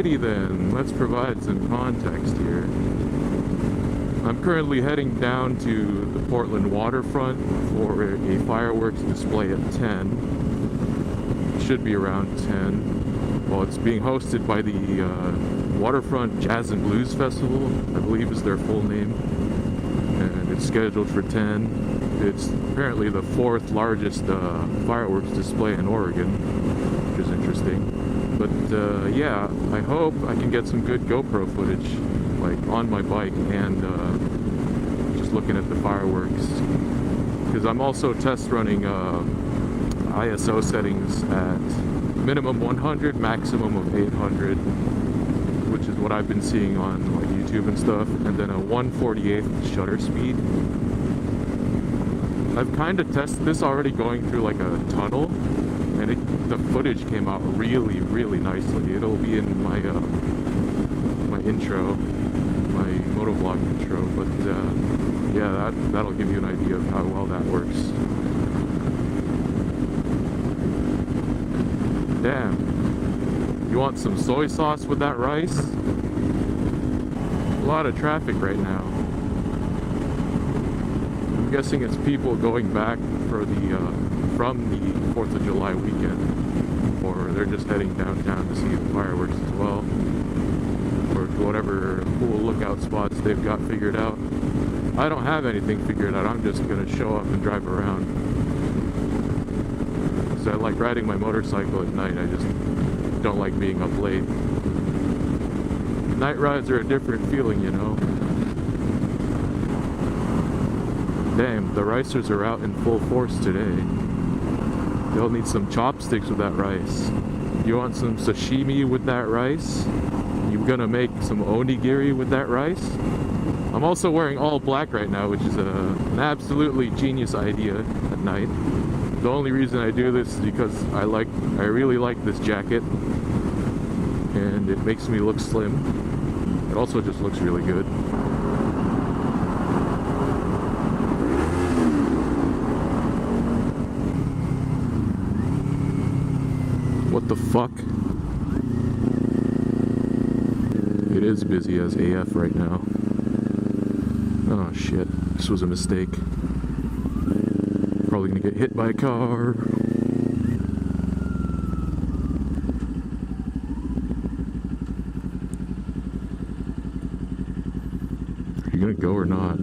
Alrighty then, let's provide some context here. I'm currently heading down to the Portland Waterfront for a fireworks display at 10. It should be around 10. Well, it's being hosted by the Waterfront Jazz and Blues Festival, I believe is their full name. And it's scheduled for 10. It's apparently the 4th largest fireworks display in Oregon, which is interesting. But yeah, I hope I can get some good GoPro footage, like on my bike and just looking at the fireworks. Because I'm also test running ISO settings at minimum 100, maximum of 800, which is what I've been seeing on like YouTube and stuff, and then a 1/48th shutter speed. I've kind of tested this already going through like a tunnel, and the footage came out really, really nicely. It'll be in my my intro, my motovlog intro, but yeah, that'll give you an idea of how well that works. Damn. You want some soy sauce with that rice? A lot of traffic right now. I'm guessing it's people going back for the from the 4th of July weekend, or they're just heading downtown to see the fireworks as well, or to whatever cool lookout spots they've got figured out. I don't have anything figured out. I'm just gonna show up and drive around. So I like riding my motorcycle at night. I just don't like being up late. Night rides are a different feeling, you know. Damn, the ricers are out in full force today. They'll need some chopsticks with that rice. You want some sashimi with that rice? You gonna make some onigiri with that rice? I'm also wearing all black right now, which is an absolutely genius idea at night. The only reason I do this is because I really like this jacket, and it makes me look slim. It also just looks really good. What the fuck? It is busy as AF right now. Oh shit, this was a mistake. Probably gonna get hit by a car. Are you gonna go or not?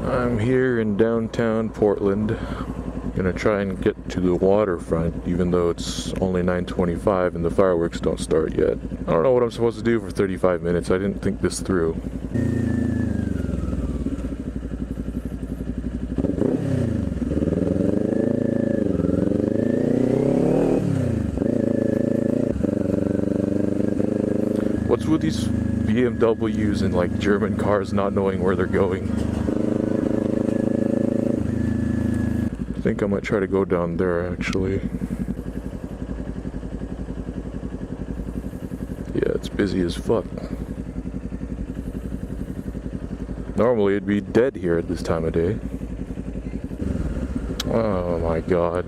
I'm here in downtown Portland. Gonna try and get to the waterfront, even though it's only 9:25 and the fireworks don't start yet. I don't know what I'm supposed to do for 35 minutes. I didn't think this through. What's with these BMWs and like German cars not knowing where they're going? I think I might try to go down there actually. Yeah, it's busy as fuck. Normally it'd be dead here at this time of day. Oh my god.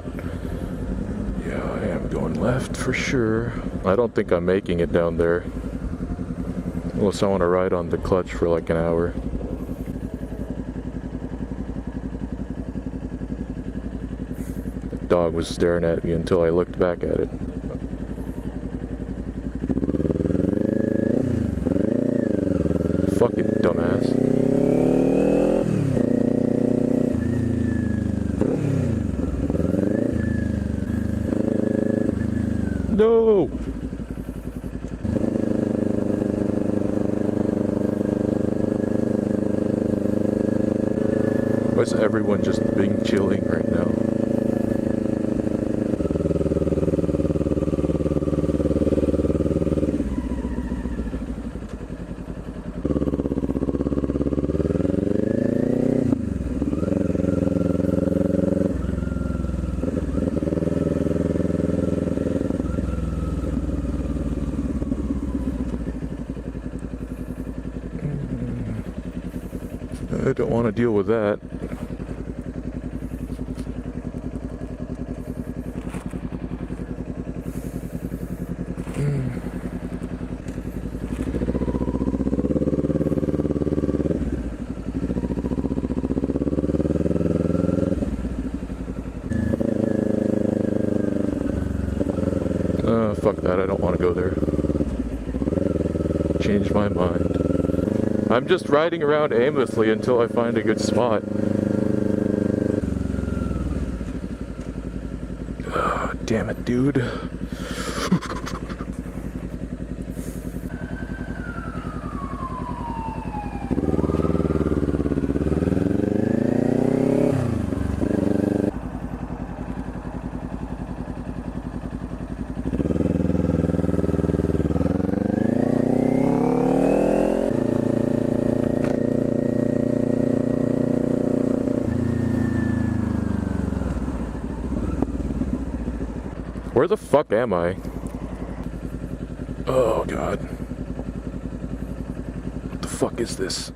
Yeah, I am going left for sure. I don't think I'm making it down there. Unless I want to ride on the clutch for like an hour. Dog was staring at me until I looked back at it. Fucking dumbass. No! Why is everyone just being chilling right now? don't want to deal with that. Fuck that, I don't want to go there. Change my mind. I'm just riding around aimlessly until I find a good spot. Oh, damn it, dude. Where the fuck am I? Oh god. What the fuck is this?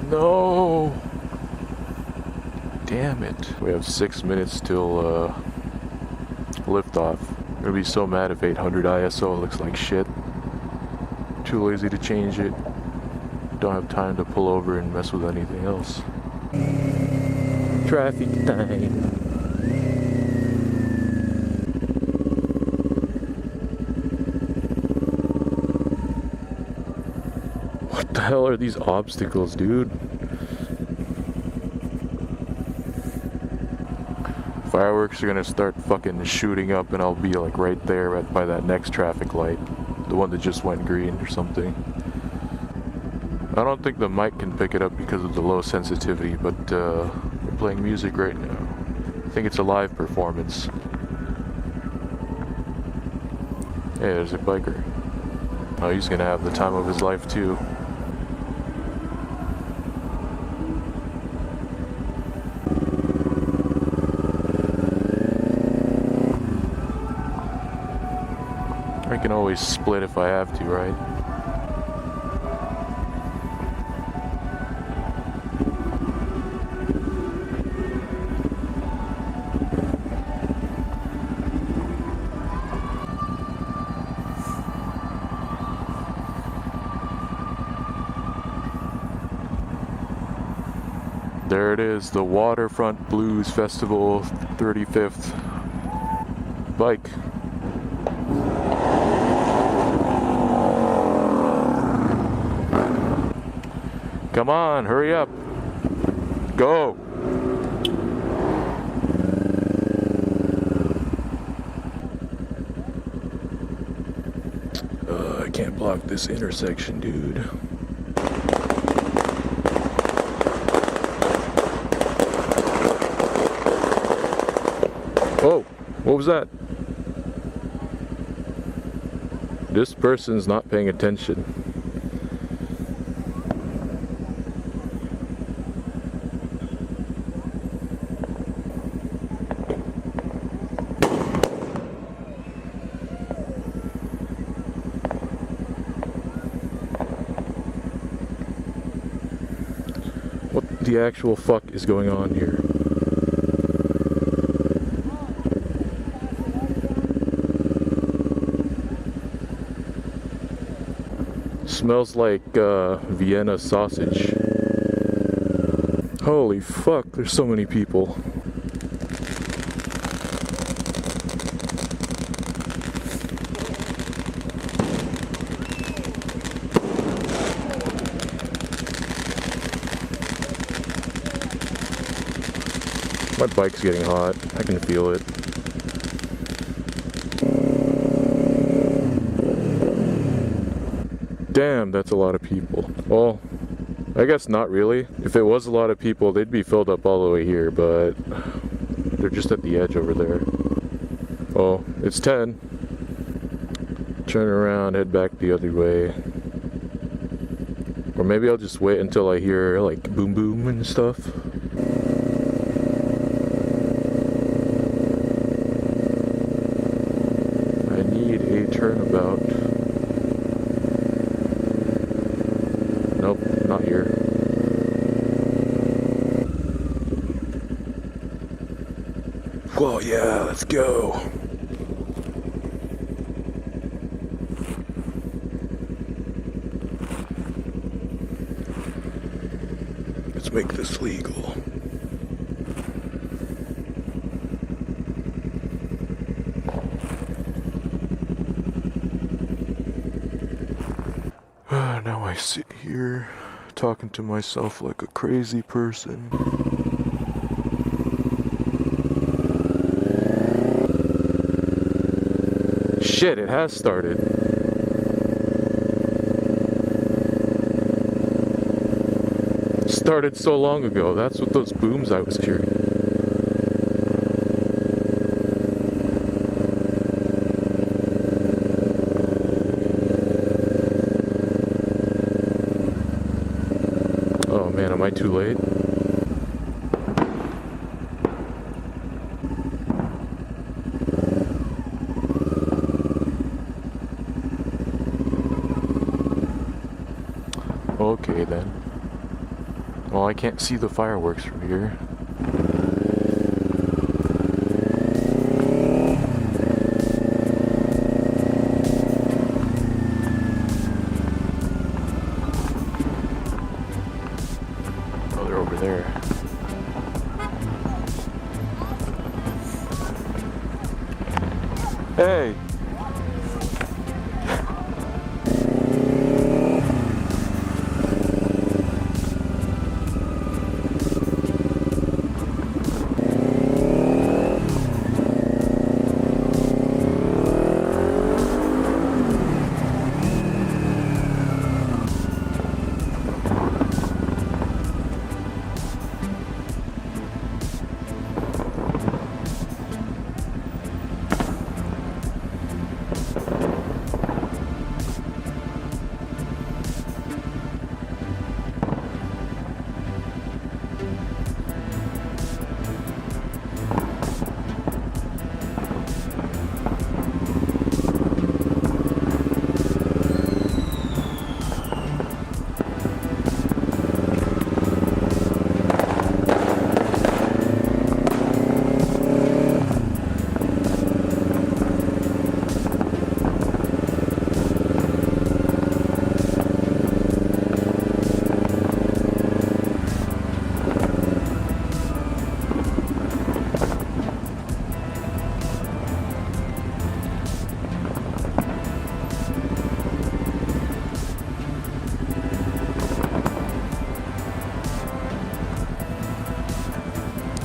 No! Damn it. We have 6 minutes till liftoff. I'm gonna be so mad if 800 ISO looks like shit. Too lazy to change it. Don't have time to pull over and mess with anything else. Traffic time. What the hell are these obstacles, dude? Fireworks are gonna start fucking shooting up and I'll be like right there by that next traffic light. The one that just went green or something. I don't think the mic can pick it up because of the low sensitivity, but we're playing music right now. I think it's a live performance. Hey, there's a biker. Oh, he's gonna have the time of his life too. I can always split if I have to, right? There it is, the Waterfront Blues Festival 35th bike. Come on, hurry up. Go. I can't block this intersection, dude. Oh, what was that? This person's not paying attention. What the actual fuck is going on here? Smells like Vienna sausage. Holy fuck, there's so many people. My bike's getting hot. I can feel it. Damn, that's a lot of people. Well, I guess not really. If it was a lot of people, they'd be filled up all the way here, but they're just at the edge over there. Oh, it's 10. Turn around, head back the other way. Or maybe I'll just wait until I hear like boom boom and stuff. I need a turnabout. Not here. Well, yeah, let's go. Let's make this legal. Now I sit here talking to myself like a crazy person. Shit, it has started. Started so long ago. That's what those booms I was hearing. Oh man, am I too late? Okay then. Well, I can't see the fireworks from here. Oh, they're over there. Hey!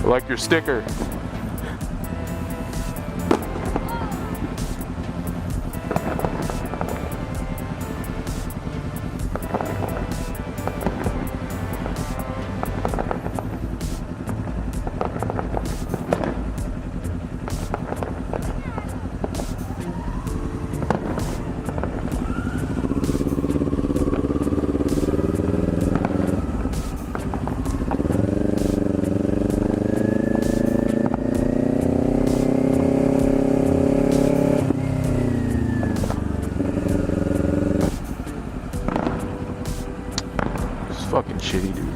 I like your sticker. Fucking shitty, dude.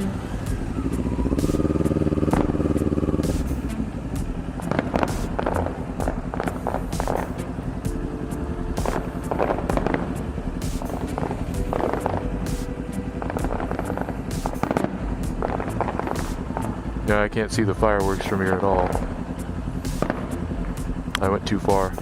Yeah, I can't see the fireworks from here at all. I went too far.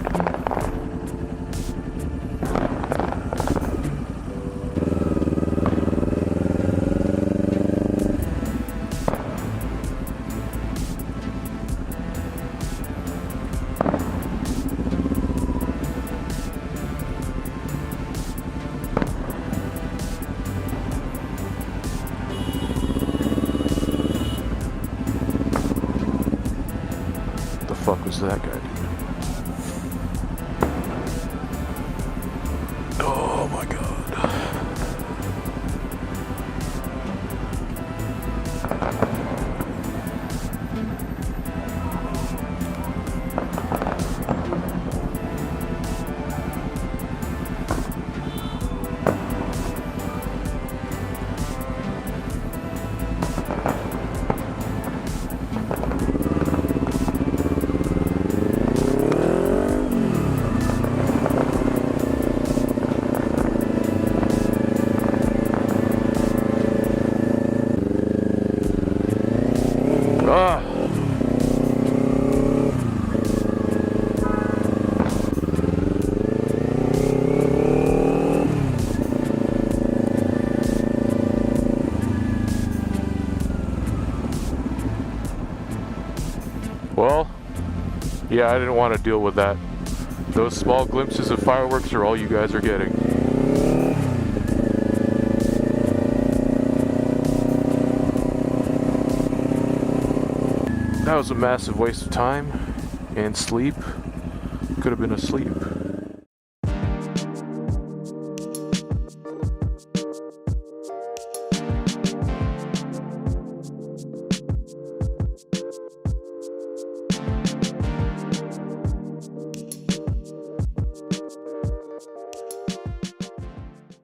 Fuck was that guy doing? Oh my god. Ah. Well, yeah, I didn't want to deal with that. Those small glimpses of fireworks are all you guys are getting. That was a massive waste of time and sleep. Could have been asleep.